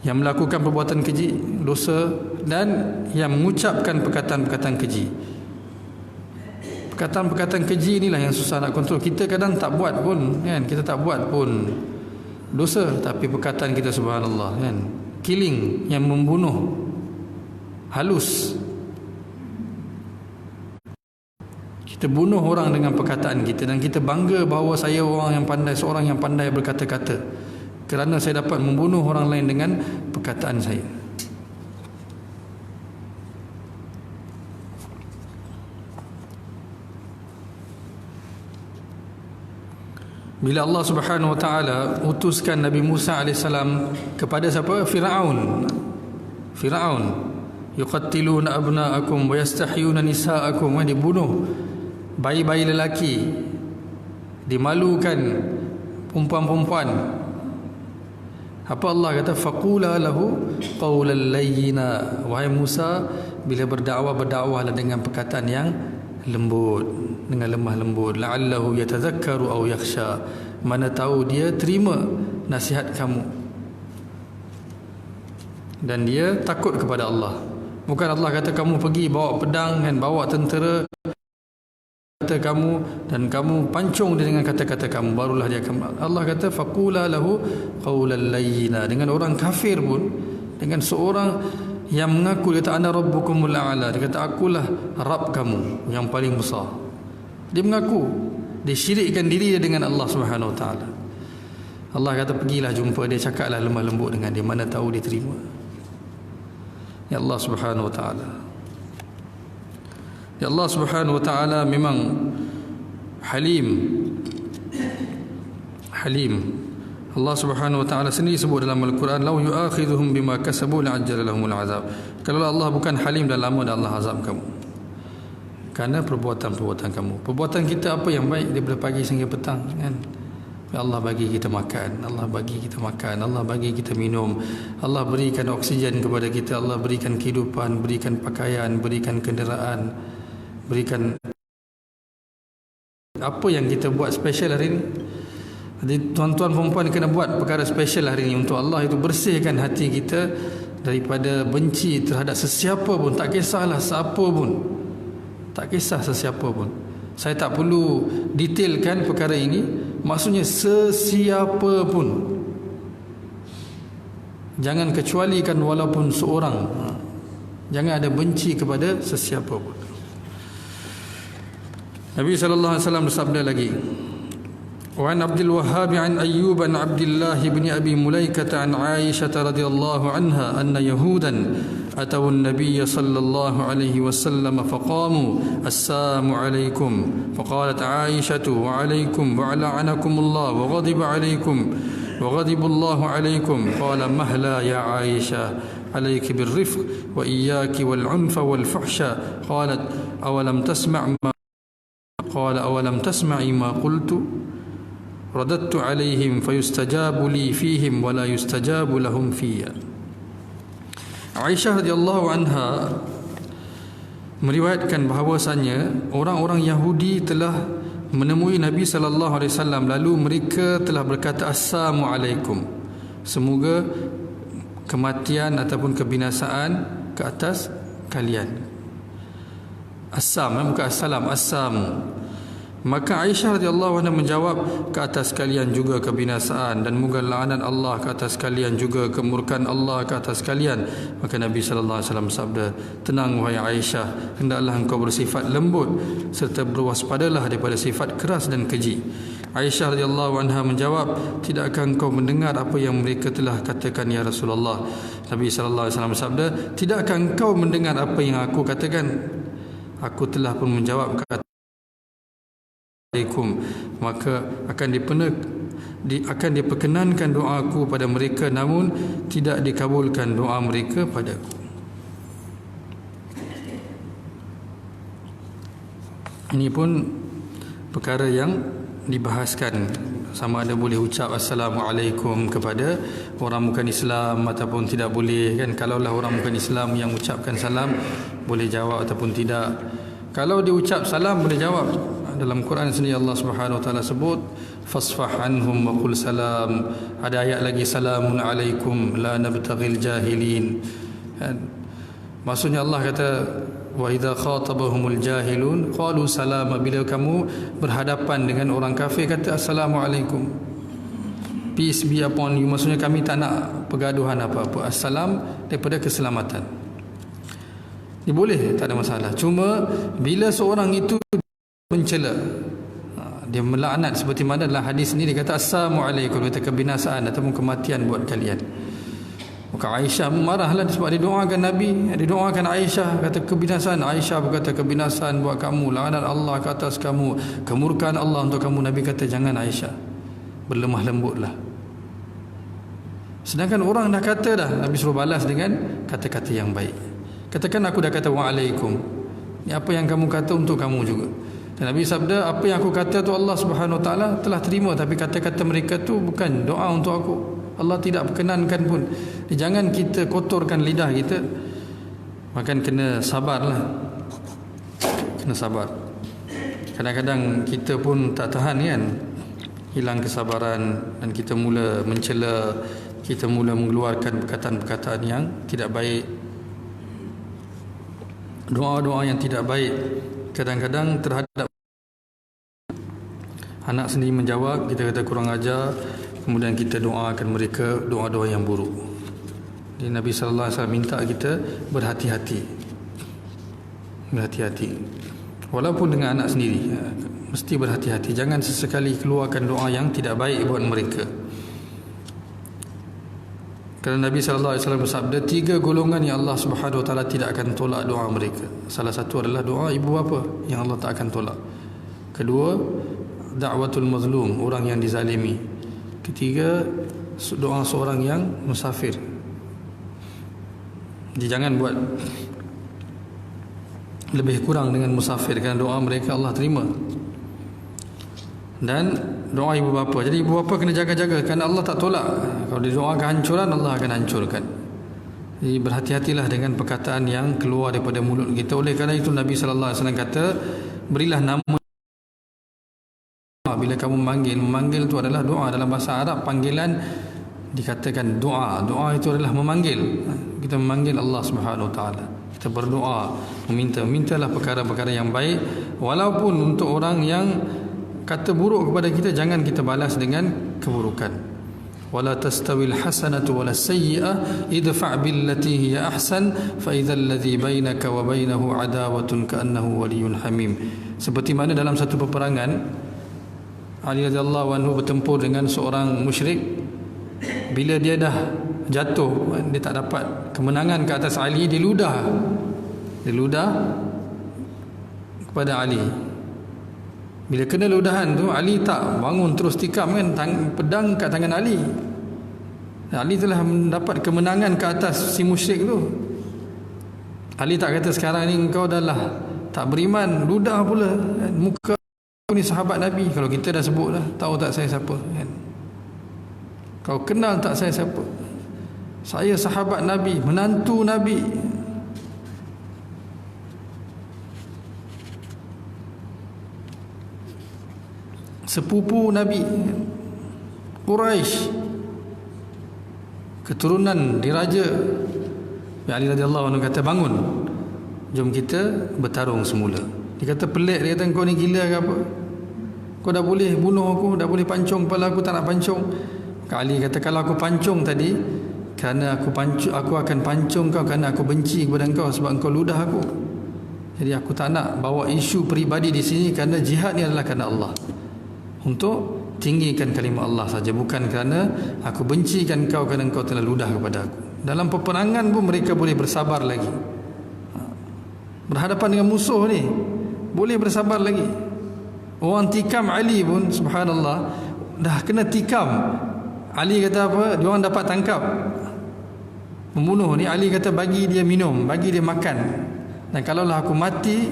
yang melakukan perbuatan keji, dosa, dan yang mengucapkan perkataan-perkataan keji. Perkataan-perkataan keji inilah yang susah nak kontrol. Kita kadang tak buat pun kan, kita tak buat pun dosa, tapi perkataan kita subhanallah kan, killing, yang membunuh halus. Kita bunuh orang dengan perkataan kita, dan kita bangga bahawa saya orang yang pandai, seorang yang pandai berkata-kata, kerana saya dapat membunuh orang lain dengan perkataan saya. Bila Allah Subhanahu wa taala utuskan Nabi Musa AS kepada siapa? Firaun. Yuqattiluna abna'akum wa yastahyuna nisa'akum, dibunuh bayi-bayi lelaki, dimalukan perempuan-perempuan. Apa Allah kata? Faqula lahu qawlan layyina. Wahai Musa, bila berdakwahlah dengan perkataan yang lembut, dengan lemah lembut. La'allahu yatadzakkaru aw yakhsha. Mana tahu dia terima nasihat kamu dan dia takut kepada Allah. Bukan Allah kata kamu pergi bawa pedang dan bawa tentera kata kamu, dan kamu pancung dia dengan kata-kata kamu, barulah dia akan. Allah kata faqula lahu qawlan layyina. Dengan orang kafir pun, dengan seorang yang mengaku, dia kata ana rabbukumul a'la, dia kata akulah Rabb kamu yang paling besar. Dia mengaku, dia syirikkan diri dia dengan Allah Subhanahu wa taala. Allah kata pergilah jumpa dia, cakaplah lemah lembut dengan dia, mana tahu dia terima. Ya Allah Subhanahu wa taala, ya Allah Subhanahu wa taala memang Halim. Allah Subhanahu wa taala sendiri sebut dalam Al-Quran, "Lau yu'akhidhuhum bima kasabu la'ajjala lahumul 'adzab." Kalau Allah bukan Halim, dah lama dah Allah azab kamu. Kerana perbuatan-perbuatan kamu. Perbuatan kita apa yang baik daripada pagi sehingga petang kan? Allah bagi kita makan, Allah bagi kita makan, Allah bagi kita minum, Allah berikan oksigen kepada kita, Allah berikan kehidupan, berikan pakaian, berikan kenderaan, berikan. Apa yang kita buat special hari ini? Jadi tuan-tuan perempuan kena buat perkara special hari ini untuk Allah, itu bersihkan hati kita daripada benci terhadap sesiapa pun, tak kisahlah siapa pun, tak kisah sesiapa pun. Saya tak perlu detailkan perkara ini, maksudnya sesiapa pun, jangan kecualikan walaupun seorang. Jangan ada benci kepada sesiapa pun. Nabi sallallahu alaihi wasallam bersabda lagi, وعن عبد الوهاب عن أيوب عن عبد الله بن أبي مليكة عن عائشة رضي الله عنها أن يهودا أتوا النبي صلى الله عليه وسلم فقاموا السلام عليكم فقالت عائشة وعليكم ولعنكم الله وغضب عليكم وغضب الله عليكم قال مهلا يا عائشة عليك بالرفق وإياك والعنف والفحش قالت أولم تسمع ما قال أولم تسمعي ما قلت رددت عليهم فيستجاب لي فيهم ولا يستجاب لهم فيا. Aisyah radhiyallahu anha meriwayatkan bahawasanya orang-orang Yahudi telah menemui Nabi sallallahu alaihi wasallam, lalu mereka telah berkata assalamualaikum, semoga kematian ataupun kebinasaan ke atas kalian. Assam, bukan assalam, assam. Maka Aisyah radhiyallahu anha menjawab, ke atas kalian juga kebinasaan dan moga laknat Allah ke atas kalian, juga kemurkaan Allah ke atas kalian. Maka Nabi sallallahu alaihi wasallam sabda, tenang wahai Aisyah, hendaklah engkau bersifat lembut serta berwaspadalah daripada sifat keras dan keji. Aisyah radhiyallahu anha menjawab, tidakkah engkau mendengar apa yang mereka telah katakan ya Rasulullah? Nabi sallallahu alaihi wasallam sabda, tidakkah engkau mendengar apa yang aku katakan? Aku telah pun menjawab kata maka akan diperkenankan doaku pada mereka, namun tidak dikabulkan doa mereka padaku. Ini pun perkara yang dibahaskan, sama ada boleh ucap Assalamualaikum kepada orang bukan Islam ataupun tidak boleh, kan? Kalaulah orang bukan Islam yang ucapkan salam, boleh jawab ataupun tidak. Kalau diucap salam, boleh jawab. Dalam Quran sendiri Allah Subhanahu wa taala sebut fasfah anhum wa qul salam. Ada ayat lagi, salamun alaikum la nabtaghil jahilin. Maksudnya Allah kata wa idza khatabahumul jahilun qalu salama. Bila kamu berhadapan dengan orang kafir, kata assalamualaikum, peace be upon you. Maksudnya kami tak nak pergaduhan apa-apa. Assalam daripada keselamatan. Ini boleh, tak ada masalah. Cuma bila seorang itu mencela, dia melaknat, seperti mana dalam hadis ini dia kata assalamualaikum, kata kebinasaan ataupun kematian buat kalian. Maka Aisyah marahlah sebab dia doakan Nabi, dia doakan Aisyah, kata kebinasaan. Aisyah berkata kebinasaan buat kamu, laknat Allah ke atas kamu, kemurkaan Allah untuk kamu. Nabi kata jangan Aisyah, berlemah lembutlah. Sedangkan orang dah kata dah, Nabi suruh balas dengan kata-kata yang baik. Katakan aku dah kata waalaikum, ini apa yang kamu kata untuk kamu juga. Dan Nabi sabda, apa yang aku kata tu Allah Subhanahu wa taala telah terima, tapi kata-kata mereka tu bukan doa untuk aku. Allah tidak perkenankan pun. Jangan kita kotorkan lidah kita. Makan kena sabarlah. Kena sabar. Kadang-kadang kita pun tak tahan kan, hilang kesabaran dan kita mula mencela, kita mula mengeluarkan perkataan-perkataan yang tidak baik, doa-doa yang tidak baik. Kadang-kadang terhadap anak sendiri menjawab, kita kata kurang ajar, kemudian kita doakan mereka doa-doa yang buruk. Jadi Nabi sallallahu alaihi wasallam minta kita berhati-hati. Berhati-hati. Walaupun dengan anak sendiri, mesti berhati-hati. Jangan sesekali keluarkan doa yang tidak baik buat mereka. Kerana Nabi sallallahu alaihi wasallam bersabda, 3 golongan yang Allah Subhanahu wa taala tidak akan tolak doa mereka. Salah satu adalah doa ibu bapa yang Allah tak akan tolak. Kedua, da'watul mazlum, orang yang dizalimi. Ketiga, doa seorang yang musafir. Jadi jangan buat lebih kurang dengan musafir, kerana doa mereka Allah terima. Dan doa ibu bapa. Jadi ibu bapa kena jaga-jaga, kerana Allah tak tolak. Kalau dia doa kehancuran, Allah akan hancurkan. Jadi berhati-hatilah dengan perkataan yang keluar daripada mulut kita. Oleh kerana itu Nabi sallallahu alaihi wasallam kata, berilah nama bila kamu memanggil itu adalah doa. Dalam bahasa Arab panggilan dikatakan doa. Doa itu adalah memanggil. Kita memanggil Allah Subhanahu wa taala. Kita berdoa, mintalah perkara-perkara yang baik, walaupun untuk orang yang kata buruk kepada kita, jangan kita balas dengan keburukan. Wala tastawil hasanatu wala sayyi'ah idfa' billati hiya ahsan fa idzal ladzi bainaka wa bainahu adawatun ka'annahu waliyyun hamim. Seperti mana dalam satu peperangan Ali radhiyallahu anhu bertempur dengan seorang musyrik. Bila dia dah jatuh, dia tak dapat kemenangan ke atas Ali, dia ludah kepada Ali. Bila kena ludahan tu, Ali tak bangun terus tikam kan, pedang kat tangan Ali. Ali telah mendapat kemenangan ke atas si musyrik tu. Ali tak kata sekarang ni engkau dah lah tak beriman, ludah pula muka ni sahabat Nabi. Kalau kita dah sebut dah, tahu tak saya siapa kan? Kau kenal tak saya siapa? Saya sahabat Nabi, menantu Nabi. Sepupu Nabi, Quraisy, keturunan diraja. Ali radhiyallahu anhu kata, bangun jom kita bertarung semula. Dia kata pelik, dia kata kau ni gila ke apa? Kau dah boleh bunuh aku, dah boleh pancung kepala aku, tak nak pancung. Kak Ali kata kalau aku pancung tadi, kerana aku akan pancung kau kerana aku benci kepada kau sebab kau ludah aku. Jadi aku tak nak bawa isu peribadi di sini, kerana jihad ni adalah kerana Allah, untuk tinggikan kalimah Allah saja, bukan kerana aku bencikan kau kerana kau telah ludah kepada aku. Dalam peperangan pun mereka boleh bersabar lagi. Berhadapan dengan musuh ni boleh bersabar lagi. Orang tikam Ali pun subhanallah dah kena tikam. Ali kata apa? Dia orang dapat tangkap pembunuh ni. Ali kata bagi dia minum, bagi dia makan, dan kalaulah aku mati,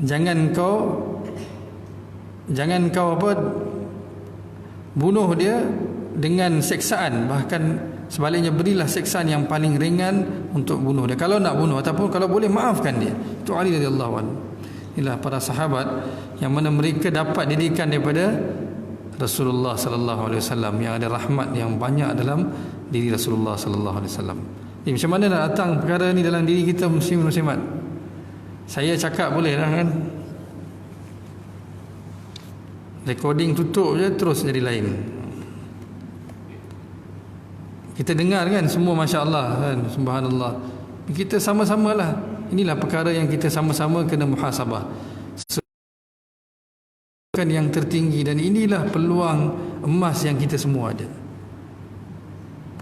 jangan kau apa, bunuh dia dengan seksaan, bahkan sebaliknya berilah seksaan yang paling ringan untuk bunuh dia kalau nak bunuh, ataupun kalau boleh maafkan dia. Itu Ali radhiyallahu anhu. Inilah para sahabat yang mana mereka dapat didikan daripada Rasulullah sallallahu alaihi wasallam, yang ada rahmat yang banyak dalam diri Rasulullah sallallahu alaihi wasallam. Jadi macam mana nak datang perkara ni dalam diri kita muslim muslimat? Saya cakap boleh lah kan, recording tutup je terus jadi lain. Kita dengar kan semua masya-Allah kan, subhanallah. Kita sama-samalah. Inilah perkara yang kita sama-sama kena muhasabah. Yang tertinggi, dan inilah peluang emas yang kita semua ada.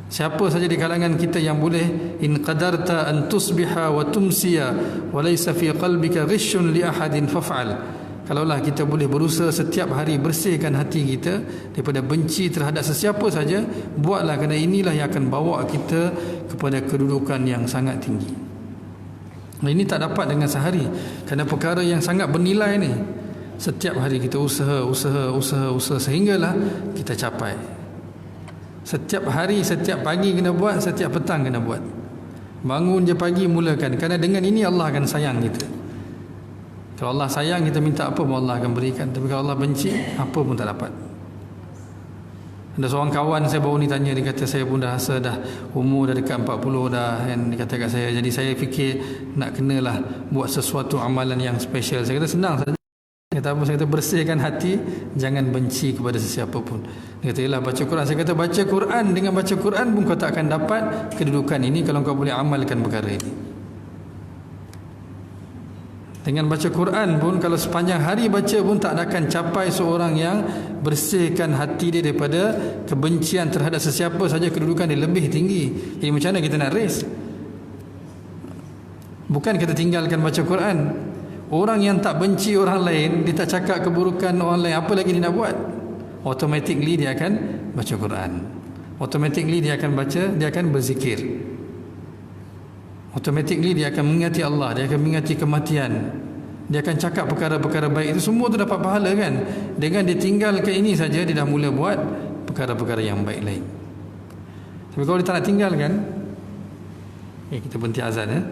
Siapa saja di kalangan kita yang boleh, in qadarta an tusbiha wa tumsiya wa laysa fi qalbika ghishun li ahadin faf'al. Kalaulah kita boleh berusaha setiap hari bersihkan hati kita daripada benci terhadap sesiapa saja, buatlah, kerana inilah yang akan bawa kita kepada kedudukan yang sangat tinggi. Ini tak dapat dengan sehari, kerana perkara yang sangat bernilai ni. Setiap hari kita usaha sehinggalah kita capai. Setiap hari, setiap pagi kena buat, setiap petang kena buat. Bangun je pagi, mulakan, kerana dengan ini Allah akan sayang kita. Kalau Allah sayang, kita minta apa pun Allah akan berikan. Tapi kalau Allah benci, apa pun tak dapat. Ada seorang kawan saya baru ni tanya, dia kata saya pun dah rasa dah umur dah dekat 40 dah kan, dia kata kat saya, jadi saya fikir nak kenalah buat sesuatu amalan yang special. Saya kata senang saja. Dia kata apa? Saya kata bersihkan hati, jangan benci kepada sesiapa pun. Dia kata ialah baca Quran. Saya kata baca Quran, dengan baca Quran pun kau tak akan dapat kedudukan ini kalau kau boleh amalkan perkara ini. Dengan baca Quran pun, kalau sepanjang hari baca pun tak akan capai seorang yang bersihkan hati dia daripada kebencian terhadap sesiapa saja, kedudukan dia lebih tinggi. Jadi macam mana kita nak race? Bukan kita tinggalkan baca Quran. Orang yang tak benci orang lain, dia tak cakap keburukan orang lain, apa lagi dia nak buat? Automatically dia akan baca Quran. Automatically dia akan baca, dia akan berzikir. Automatically dia akan mengingati Allah, dia akan mengingati kematian, dia akan cakap perkara-perkara baik. Itu semua tu dapat pahala kan. Dengan dia tinggalkan ini saja, dia dah mula buat perkara-perkara yang baik lain. Tapi kalau dia tak nak tinggalkan, kita berhenti azan ya.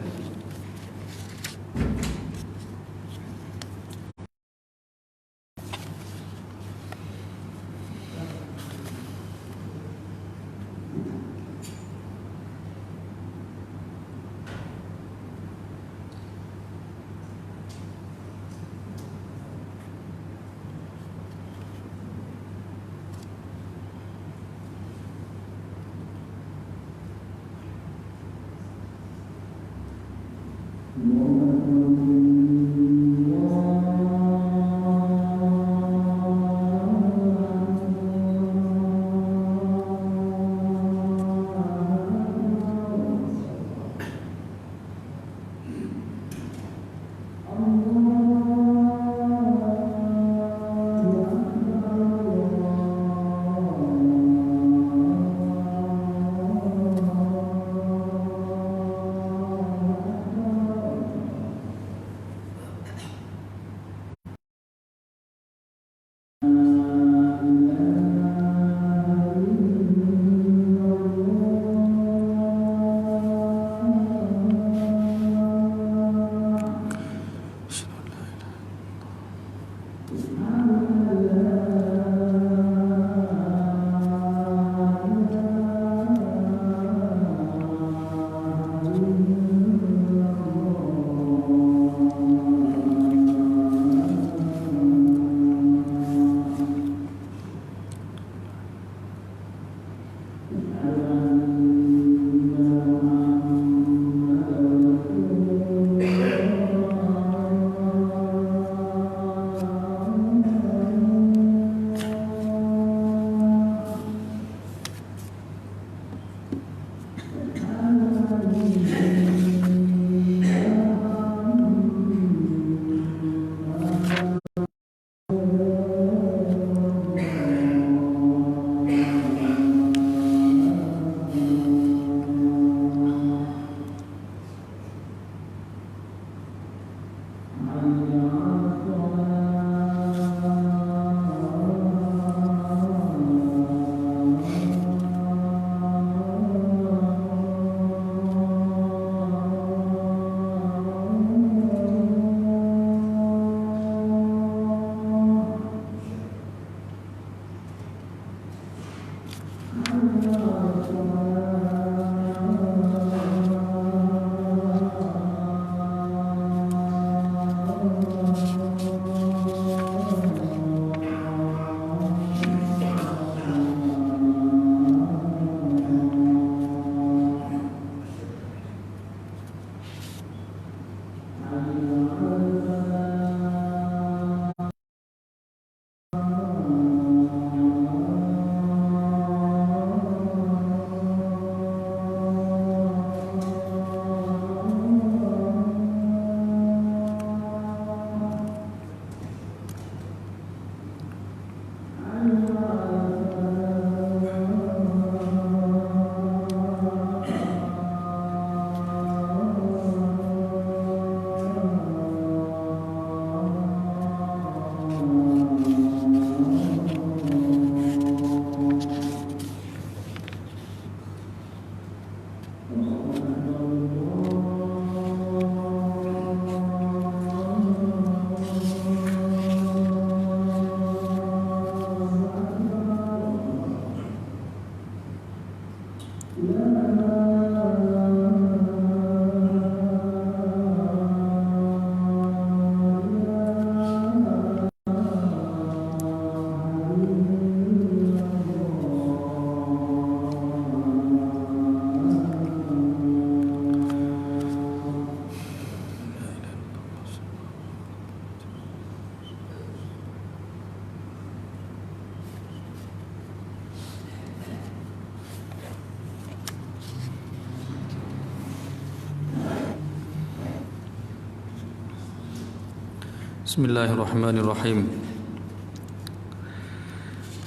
Bismillahirrahmanirrahim.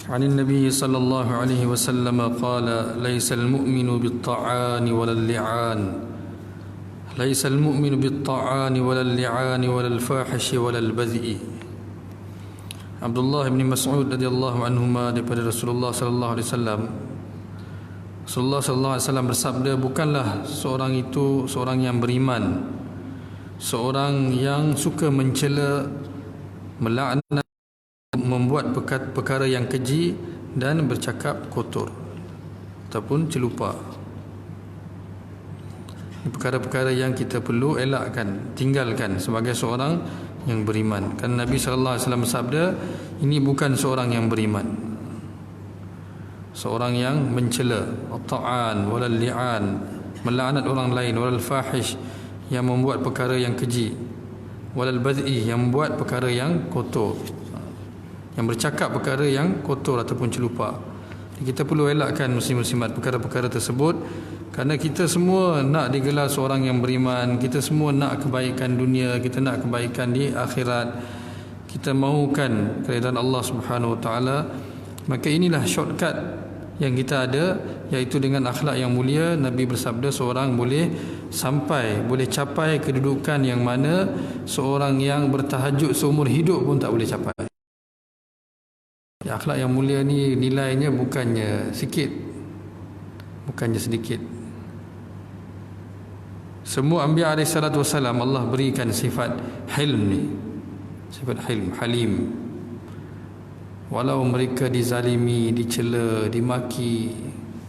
عن النبي صلى الله عليه وسلم قال ليس المؤمن بالطعان ولا اللعان ليس المؤمن بالطعان ولا اللعان ولا الفاحش ولا البذء. Abdullah bin Mas'ud radhiyallahu anhuma daripada Rasulullah sallallahu alaihi wasallam. Rasulullah sallallahu alaihi wasallam bersabda, bukanlah seorang itu seorang yang beriman, seorang yang suka mencela, melaknat, membuat perkara yang keji dan bercakap kotor ataupun celupa. Perkara-perkara yang kita perlu elakkan, tinggalkan sebagai seorang yang beriman. Kan Nabi sallallahu alaihi wasallam bersabda, ini bukan seorang yang beriman, seorang yang mencela, at-ta'an walal li'an, melaknat orang lain, walal fahish, yang membuat perkara yang keji, walal bad'i, yang membuat perkara yang kotor, yang bercakap perkara yang kotor ataupun celupa. Kita perlu elakkan muslim-muslimat perkara-perkara tersebut, kerana kita semua nak digelar seorang yang beriman, kita semua nak kebaikan dunia, kita nak kebaikan di akhirat, kita mahukan keridaan Allah Subhanahu Wa Taala. Maka inilah shortcut yang kita ada, iaitu dengan akhlak yang mulia. Nabi bersabda, seorang boleh sampai, boleh capai kedudukan yang mana seorang yang bertahajud seumur hidup pun tak boleh capai. Akhlak yang mulia ni nilainya bukannya sikit, bukannya sedikit. Semua Anbiya alaihi salatu wassalam Allah berikan sifat hilm ni, sifat hilm, halim. Walau mereka dizalimi, dicela, dimaki,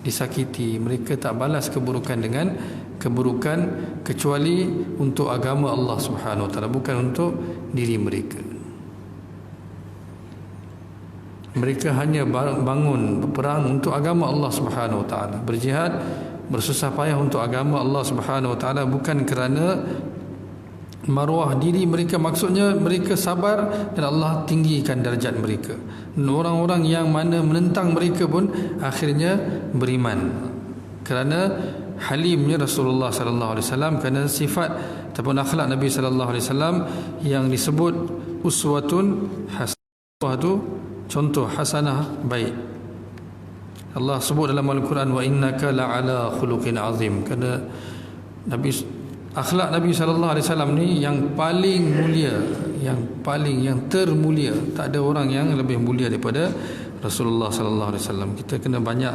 disakiti, mereka tak balas keburukan dengan keburukan, kecuali untuk agama Allah Subhanahu Wa Taala, bukan untuk diri mereka. Mereka hanya bangun berperang untuk agama Allah Subhanahu Wa Taala, berjihad, bersusah payah untuk agama Allah Subhanahu Wa Taala, bukan kerana maruah diri mereka. Maksudnya mereka sabar dan Allah tinggikan darjat mereka. Dan orang-orang yang mana menentang mereka pun akhirnya beriman, kerana halimnya Rasulullah sallallahu alaihi wasallam, kerana sifat ataupun akhlak Nabi sallallahu alaihi wasallam yang disebut uswatun hasanah, itu contoh hasanah baik. Allah sebut dalam Al-Quran, wa innaka la'ala khuluqin azim, kerana Nabi, akhlak Nabi sallallahu alaihi wasallam ni yang paling mulia, yang termulia. Tak ada orang yang lebih mulia daripada Rasulullah sallallahu alaihi wasallam. Kita kena banyak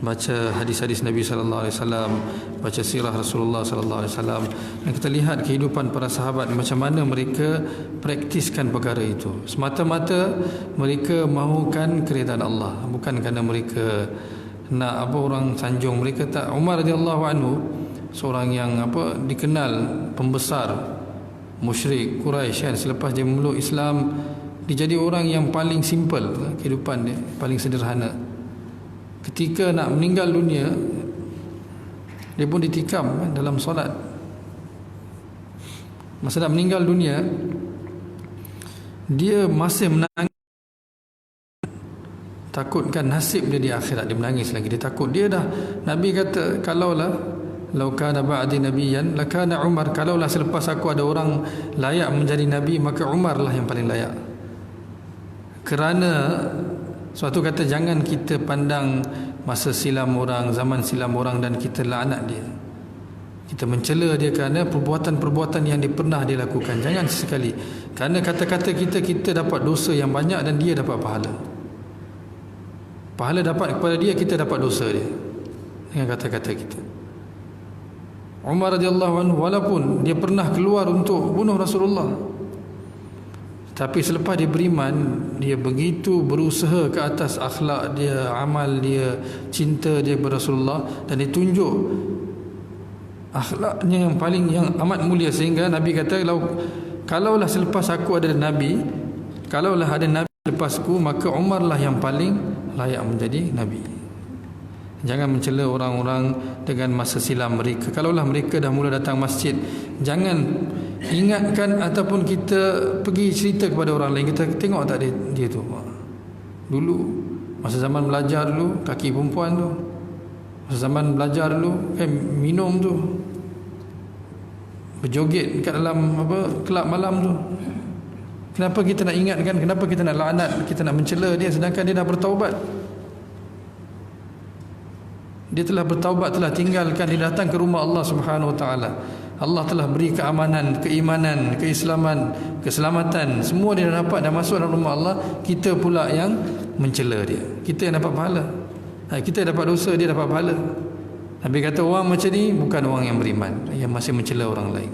baca hadis-hadis Nabi sallallahu alaihi wasallam, baca sirah Rasulullah sallallahu alaihi wasallam, dan kita lihat kehidupan para sahabat, macam mana mereka praktiskan perkara itu. Semata-mata mereka mahukan keridaan Allah, bukan kerana mereka nak orang sanjung mereka, tak. Umar radhiyallahu anhu, seorang yang dikenal pembesar musyrik Quraisy, kan, selepas dia memeluk Islam, dia jadi orang yang paling simple kehidupan dia, paling sederhana. Ketika nak meninggal dunia, dia pun ditikam dalam solat. Masa nak meninggal dunia, dia masih menangis, takutkan nasib dia di akhirat. Dia menangis lagi, dia takut. Dia dah, Nabi kata, kalaulah lau kana ba'di nabiyyan lakana Umar, kalaulah selepas aku ada orang layak menjadi nabi, maka Umar lah yang paling layak. Kerana suatu kata, jangan kita pandang masa silam orang, zaman silam orang, dan kita laknat dia, kita mencela dia kerana perbuatan-perbuatan yang dia pernah dia lakukan. Jangan sesekali, kerana kata-kata kita dapat dosa yang banyak dan dia dapat pahala. Pahala dapat kepada dia, kita dapat dosa dia dengan kata-kata kita. Umar radhiyallahu anhu, walaupun dia pernah keluar untuk bunuh Rasulullah, tapi selepas dia beriman, dia begitu berusaha ke atas akhlak dia, amal dia, cinta dia kepada Rasulullah, dan dia tunjuk akhlaknya yang paling, yang amat mulia, sehingga Nabi kata, kalaulah selepas aku ada Nabi, kalaulah ada Nabi lepasku, maka Umar lah yang paling layak menjadi Nabi. Jangan mencela orang-orang dengan masa silam mereka. Kalaulah mereka dah mula datang masjid, jangan ingatkan ataupun kita pergi cerita kepada orang lain. Kita tengok tak dia tu dulu, masa zaman belajar dulu, kaki perempuan tu, masa zaman belajar dulu, minum tu, berjoget dekat dalam kelab malam tu. Kenapa kita nak ingatkan, kenapa kita nak laknat, kita nak mencela dia sedangkan dia dah bertaubat? Dia telah bertaubat, telah tinggalkan, dia datang ke rumah Allah Subhanahu Wa Taala. Allah telah beri keamanan, keimanan, keislaman, keselamatan, semua dia dah dapat, dah masuk dalam rumah Allah. Kita pula yang mencela dia. Kita yang dapat pahala. Kita dapat dosa, dia dapat pahala. Nabi kata orang macam ni bukan orang yang beriman, yang masih mencela orang lain.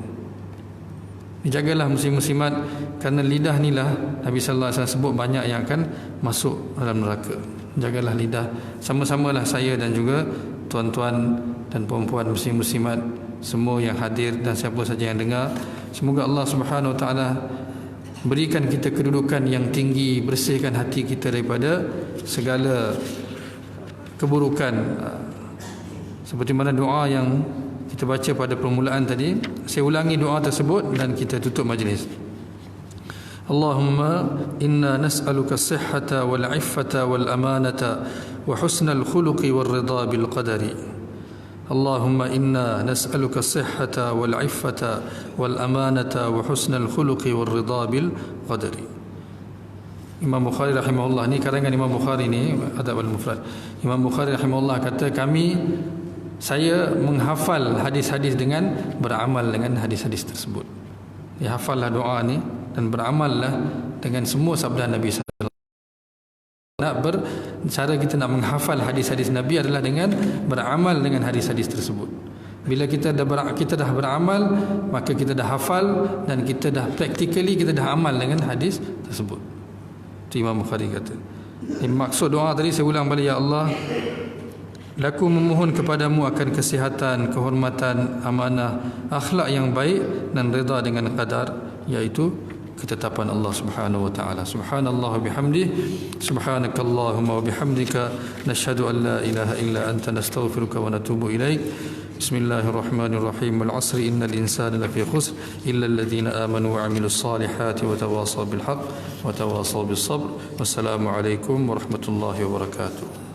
Jagalah muslim-muslimat, kerana lidah inilah Nabi sallallahu alaihi wasallam sebut banyak yang akan masuk dalam neraka. Jagalah lidah. Sama-samalah saya dan juga tuan-tuan dan puan-puan muslim-muslimat semua yang hadir dan siapa saja yang dengar, semoga Allah Subhanahu Wa Taala berikan kita kedudukan yang tinggi, bersihkan hati kita daripada segala keburukan. Seperti mana doa yang kita baca pada permulaan tadi, saya ulangi doa tersebut dan kita tutup majlis. Allahumma inna nas'aluka as-sihhata wal 'iffata wal amanata wa husnal khuluqi wal ridha bil qadari. Allahumma inna nas'aluka as-sihhata wal 'iffata wal amanata wa husnal khuluqi wal ridha bil qadari. Imam Bukhari rahimahullah, ni karangan Imam Bukhari ni Adab al-Mufrad. Imam Bukhari rahimahullah kata, saya menghafal hadis-hadis dengan beramal dengan hadis-hadis tersebut. Dia hafallah doa ni dan beramallah dengan semua sabda Nabi sallallahu alaihi wasallam. Cara kita nak menghafal hadis-hadis Nabi adalah dengan beramal dengan hadis-hadis tersebut. Bila kita dah beramal, maka kita dah hafal dan kita dah practically kita dah amal dengan hadis tersebut. Itu Imam Bukhari kata. Maksud doa tadi saya ulang balik, ya Allah, aku memohon kepadamu akan kesihatan, kehormatan, amanah, akhlak yang baik dan reda dengan qadar, iaitu ketetapan Allah Subhanahu Wa Taala. Subhanallah bihamdihi, subhanakallahumma wa bihamdika, nashhadu an la ilaha illa anta, nastaghfiruka wa natubu ilaik. Bismillahirrahmanirrahim. Wal 'asri innal insana lafi khusr illa alladhina amanu wa 'amilus salihati wa tawasaw bil haqq wa tawasaw bis sabr. Wassalamu alaikum warahmatullahi wabarakatuh.